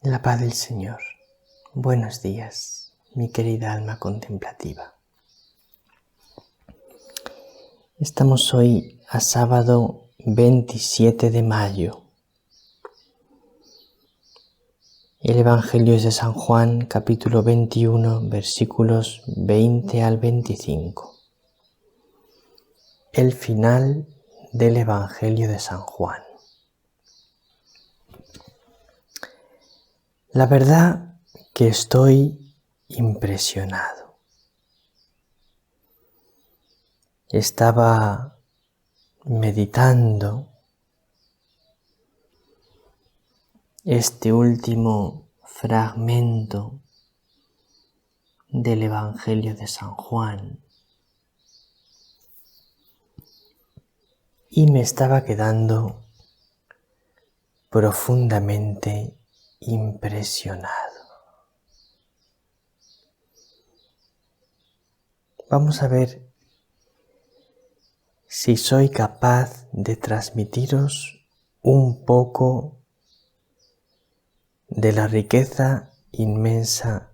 La paz del Señor. Buenos días, mi querida alma contemplativa. Estamos hoy a sábado 27 de mayo. El Evangelio es de San Juan, capítulo 21, versículos 20 al 25. El final del Evangelio de San Juan. La verdad que estoy impresionado. Estaba meditando este último fragmento del Evangelio de San Juan y me estaba quedando profundamente impresionado. Vamos a ver si soy capaz de transmitiros un poco de la riqueza inmensa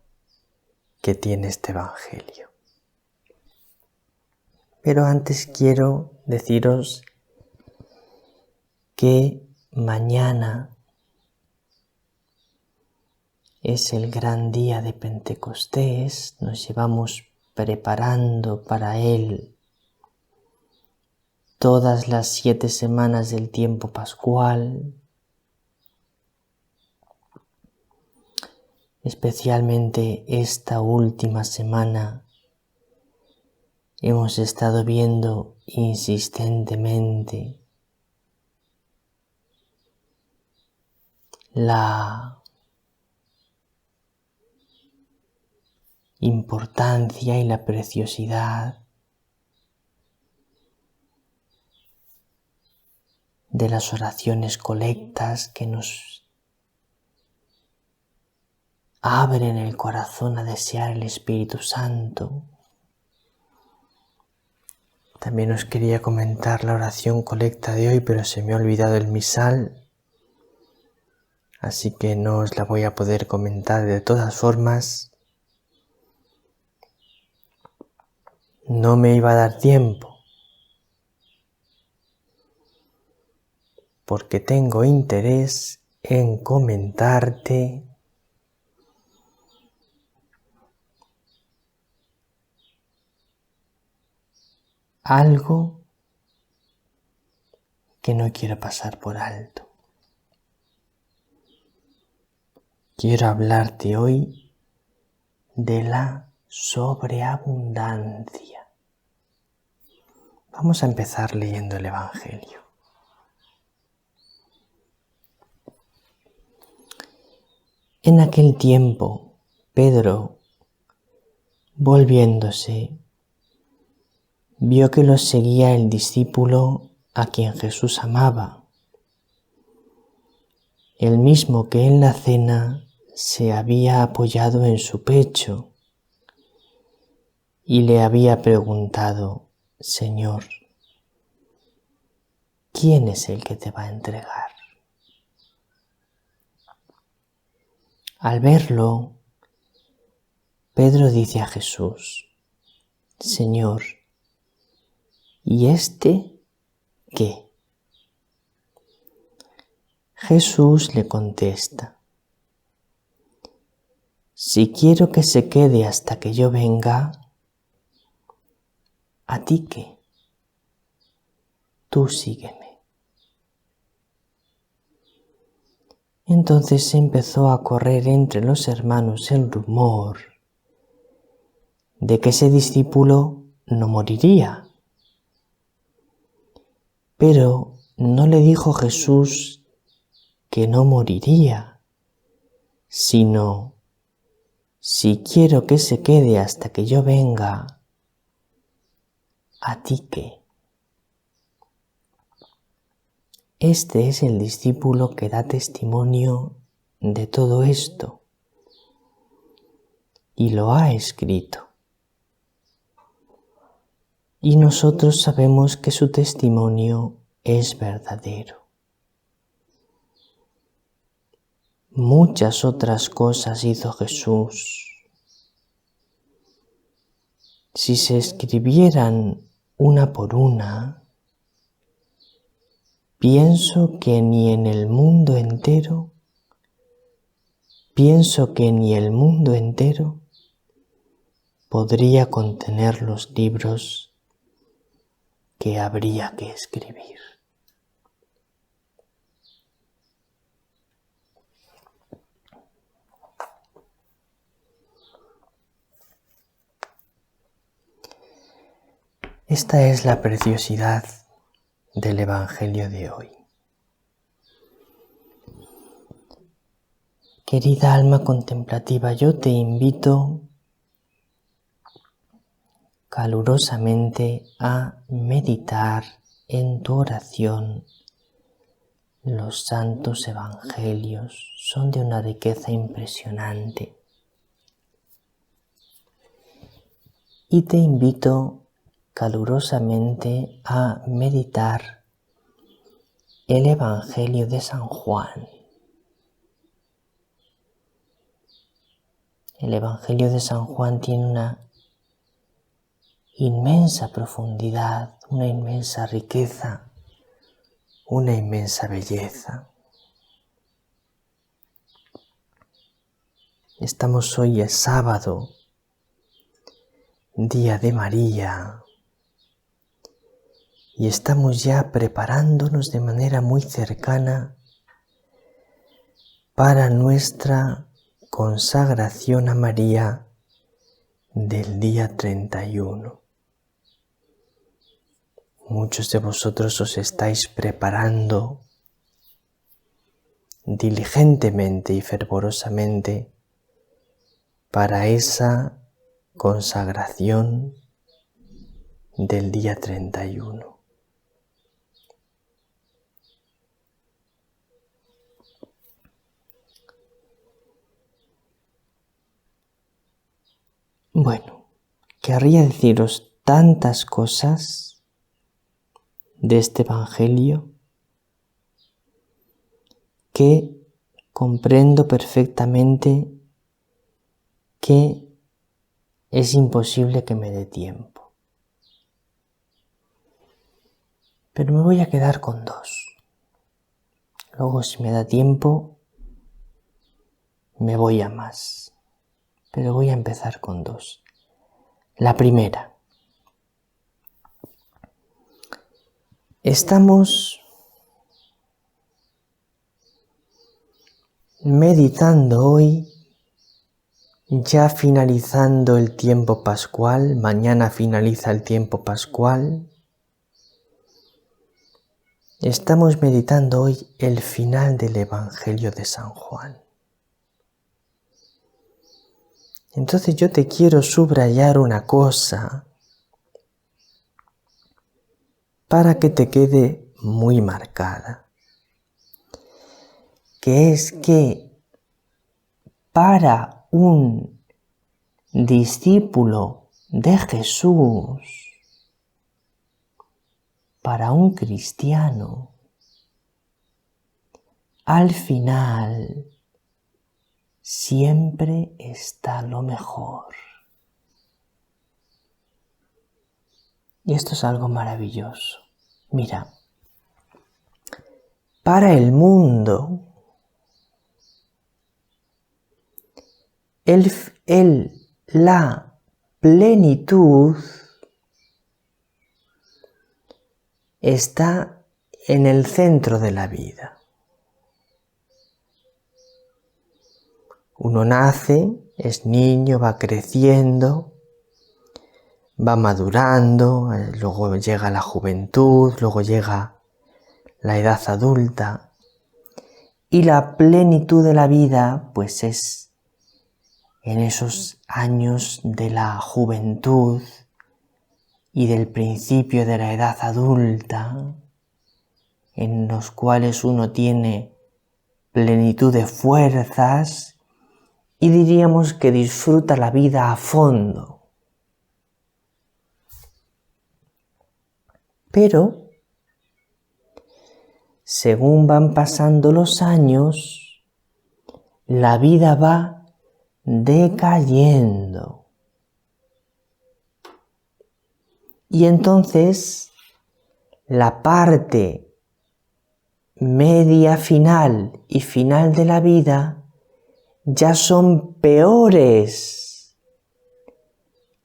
que tiene este Evangelio. Pero antes quiero deciros que mañana es el gran día de Pentecostés, nos llevamos preparando para él todas las 7 semanas del tiempo pascual, especialmente esta última semana hemos estado viendo insistentemente la importancia y la preciosidad de las oraciones colectas que nos abren el corazón a desear el Espíritu Santo. También os quería comentar la oración colecta de hoy, pero se me ha olvidado el misal, así que no os la voy a poder comentar. De todas formas, no me iba a dar tiempo, porque tengo interés en comentarte algo que no quiero pasar por alto. Quiero hablarte hoy de la sobreabundancia. Vamos a empezar leyendo el Evangelio. En aquel tiempo, Pedro, volviéndose, vio que los seguía el discípulo a quien Jesús amaba, el mismo que en la cena se había apoyado en su pecho y le había preguntado: Señor, ¿quién es el que te va a entregar? Al verlo, Pedro dice a Jesús: Señor, ¿y este qué? Jesús le contesta: si quiero que se quede hasta que yo venga, ¿a ti qué? Tú sígueme. Entonces empezó a correr entre los hermanos el rumor de que ese discípulo no moriría. Pero no le dijo Jesús que no moriría, sino: si quiero que se quede hasta que yo venga, ¿a ti qué? Este es el discípulo que da testimonio de todo esto y lo ha escrito. Y nosotros sabemos que su testimonio es verdadero. muchas otras cosas hizo Jesús. Si se escribieran una por una, pienso que ni el mundo entero podría contener los libros que habría que escribir. Esta es la preciosidad del Evangelio de hoy. Querida alma contemplativa, yo te invito calurosamente a meditar en tu oración. Los santos evangelios son de una riqueza impresionante. Y te invito calurosamente a meditar el Evangelio de San Juan. El Evangelio de San Juan tiene una inmensa profundidad, una inmensa riqueza, una inmensa belleza. Estamos hoy es sábado, día de María, y estamos ya preparándonos de manera muy cercana para nuestra consagración a María del día 31. Muchos de vosotros os estáis preparando diligentemente y fervorosamente para esa consagración del día 31. Bueno, querría deciros tantas cosas de este Evangelio que comprendo perfectamente que es imposible que me dé tiempo. Pero me voy a quedar con dos. Luego, si me da tiempo, me voy a más. Pero voy a empezar con dos. La primera. Estamos meditando hoy, ya finalizando el tiempo pascual. Mañana finaliza el tiempo pascual. Estamos meditando hoy el final del Evangelio de San Juan. Entonces yo te quiero subrayar una cosa para que te quede muy marcada, que es que para un discípulo de Jesús, para un cristiano, al final siempre está lo mejor. Y esto es algo maravilloso. Mira, para el mundo, la plenitud está en el centro de la vida. Uno nace, es niño, va creciendo, va madurando, luego llega la juventud, luego llega la edad adulta. Y la plenitud de la vida, pues es en esos años de la juventud y del principio de la edad adulta, en los cuales uno tiene plenitud de fuerzas y diríamos que disfruta la vida a fondo. Pero, según van pasando los años, la vida va decayendo. Y entonces la parte media final y final de la vida ya son peores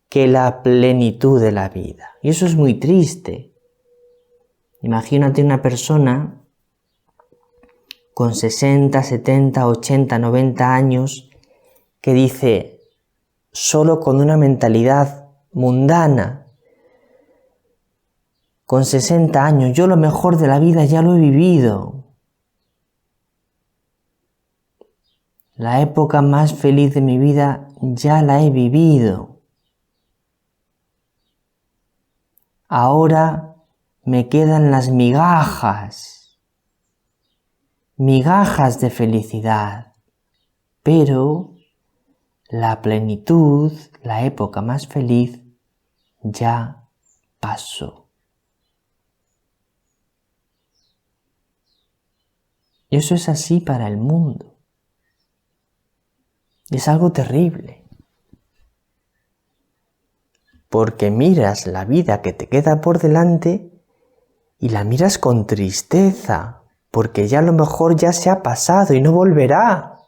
que la plenitud de la vida. Y eso es muy triste. Imagínate una persona con 60, 70, 80, 90 años que dice, solo con una mentalidad mundana, con 60 años, yo lo mejor de la vida ya lo he vivido. La época más feliz de mi vida ya la he vivido. Ahora me quedan las migajas de felicidad, pero la plenitud, la época más feliz, ya pasó. Y eso es así para el mundo. Es algo terrible. Porque miras la vida que te queda por delante y la miras con tristeza, porque ya a lo mejor ya se ha pasado y no volverá.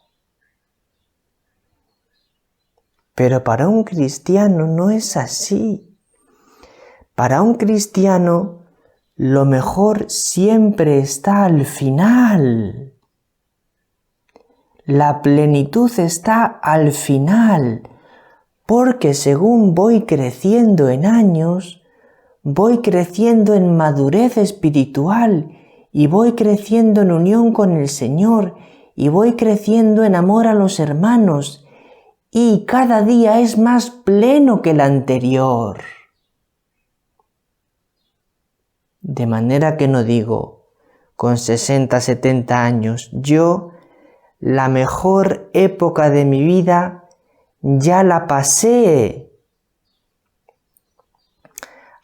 Pero para un cristiano no es así. Para un cristiano lo mejor siempre está al final. La plenitud está al final, porque según voy creciendo en años, voy creciendo en madurez espiritual y voy creciendo en unión con el Señor y voy creciendo en amor a los hermanos y cada día es más pleno que el anterior. De manera que no digo, con 60, 70 años, yo la mejor época de mi vida ya la pasé.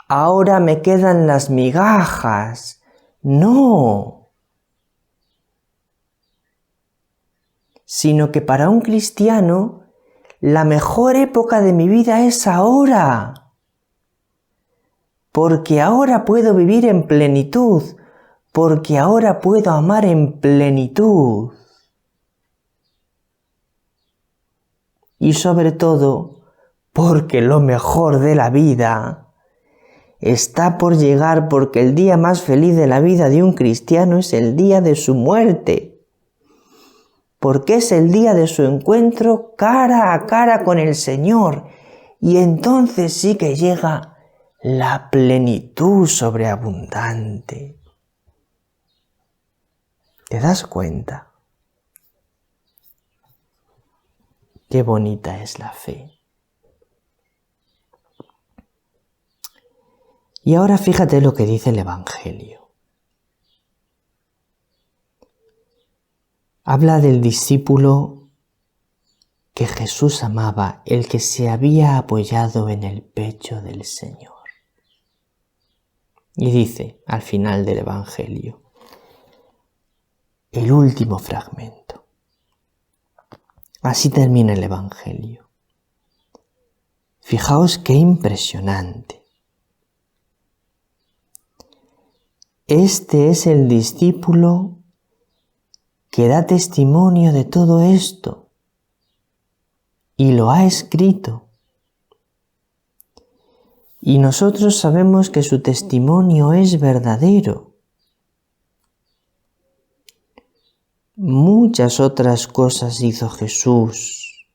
Ahora me quedan las migajas. No. Sino que para un cristiano, la mejor época de mi vida es ahora. Porque ahora puedo vivir en plenitud. Porque ahora puedo amar en plenitud. Y sobre todo, porque lo mejor de la vida está por llegar, porque el día más feliz de la vida de un cristiano es el día de su muerte, porque es el día de su encuentro cara a cara con el Señor, y entonces sí que llega la plenitud sobreabundante. ¿Te das cuenta? Qué bonita es la fe. Y ahora fíjate lo que dice el Evangelio. Habla del discípulo que Jesús amaba, el que se había apoyado en el pecho del Señor. Y dice al final del Evangelio, el último fragmento. Así termina el Evangelio. Fijaos qué impresionante. Este es el discípulo que da testimonio de todo esto y lo ha escrito. Y nosotros sabemos que su testimonio es verdadero. Muchas otras cosas hizo Jesús.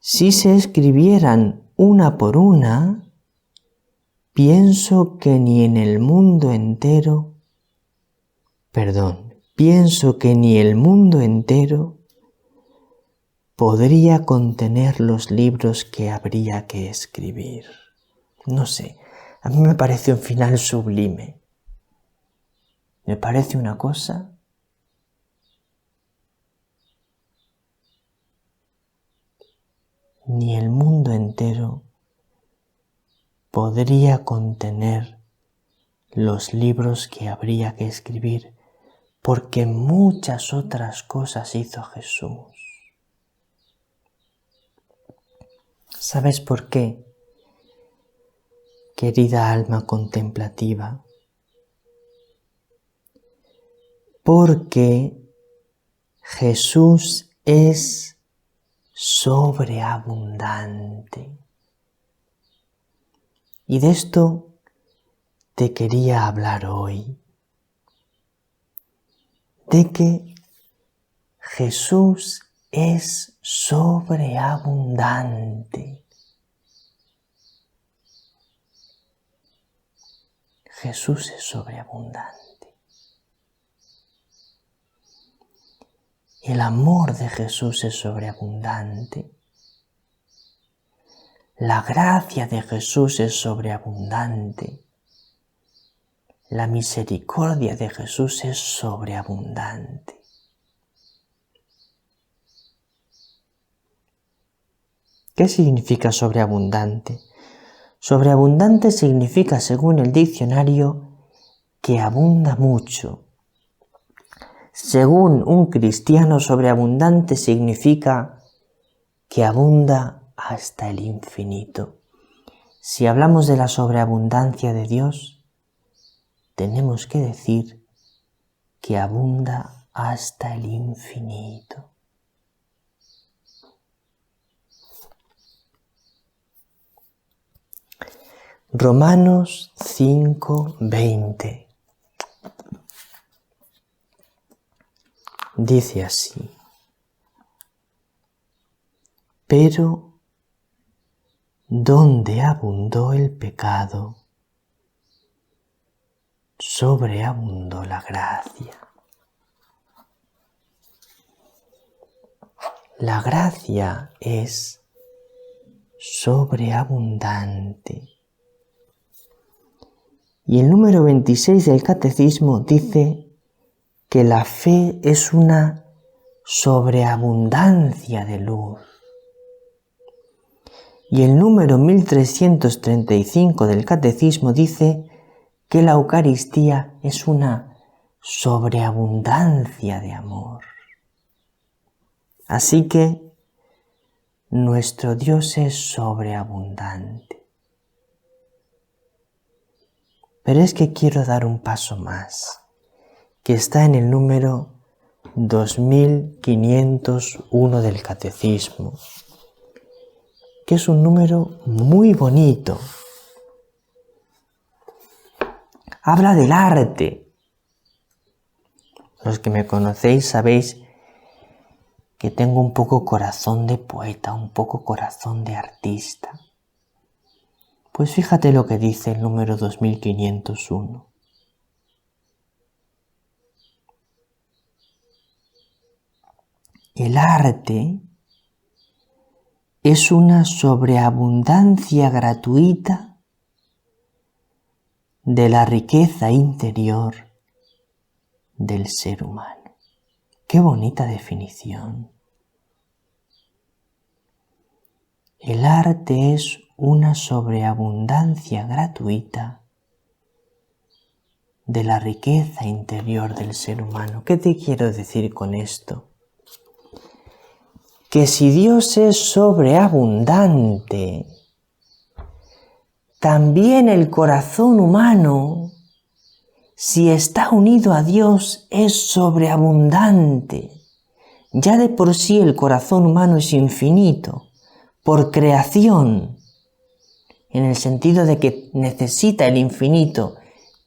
Si se escribieran una por una, pienso que ni el mundo entero podría contener los libros que habría que escribir. No sé, a mí me parece un final sublime. Me parece una cosa ni el mundo entero podría contener los libros que habría que escribir porque muchas otras cosas hizo Jesús. ¿Sabes por qué, querida alma contemplativa? Porque Jesús es sobreabundante. Y de esto te quería hablar hoy. De que Jesús es sobreabundante. Jesús es sobreabundante. El amor de Jesús es sobreabundante. La gracia de Jesús es sobreabundante. La misericordia de Jesús es sobreabundante. ¿Qué significa sobreabundante? Sobreabundante significa, según el diccionario, que abunda mucho. Según un cristiano, sobreabundante significa que abunda hasta el infinito. Si hablamos de la sobreabundancia de Dios, tenemos que decir que abunda hasta el infinito. Romanos 5:20 dice así: pero donde abundó el pecado, sobreabundó la gracia. La gracia es sobreabundante. Y el número 26 del Catecismo dice que la fe es una sobreabundancia de luz. Y el número 1335 del Catecismo dice que la Eucaristía es una sobreabundancia de amor. Así que nuestro Dios es sobreabundante. Pero es que quiero dar un paso más, que está en el número 2501 del Catecismo, que es un número muy bonito. Habla del arte. Los que me conocéis sabéis que tengo un poco corazón de poeta, un poco corazón de artista. Pues fíjate lo que dice el número 2501. El arte es una sobreabundancia gratuita de la riqueza interior del ser humano. ¡Qué bonita definición! El arte es una sobreabundancia gratuita de la riqueza interior del ser humano. ¿Qué te quiero decir con esto? Que si Dios es sobreabundante, también el corazón humano, si está unido a Dios, es sobreabundante. Ya de por sí el corazón humano es infinito, por creación, en el sentido de que necesita el infinito,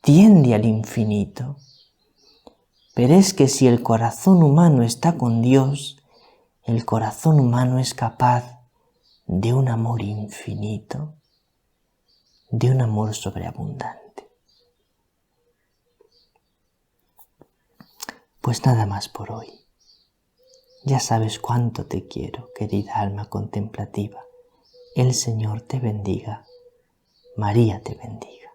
tiende al infinito. Pero es que si el corazón humano está con Dios, el corazón humano es capaz de un amor infinito, de un amor sobreabundante. Pues nada más por hoy. Ya sabes cuánto te quiero, querida alma contemplativa. El Señor te bendiga. María te bendiga.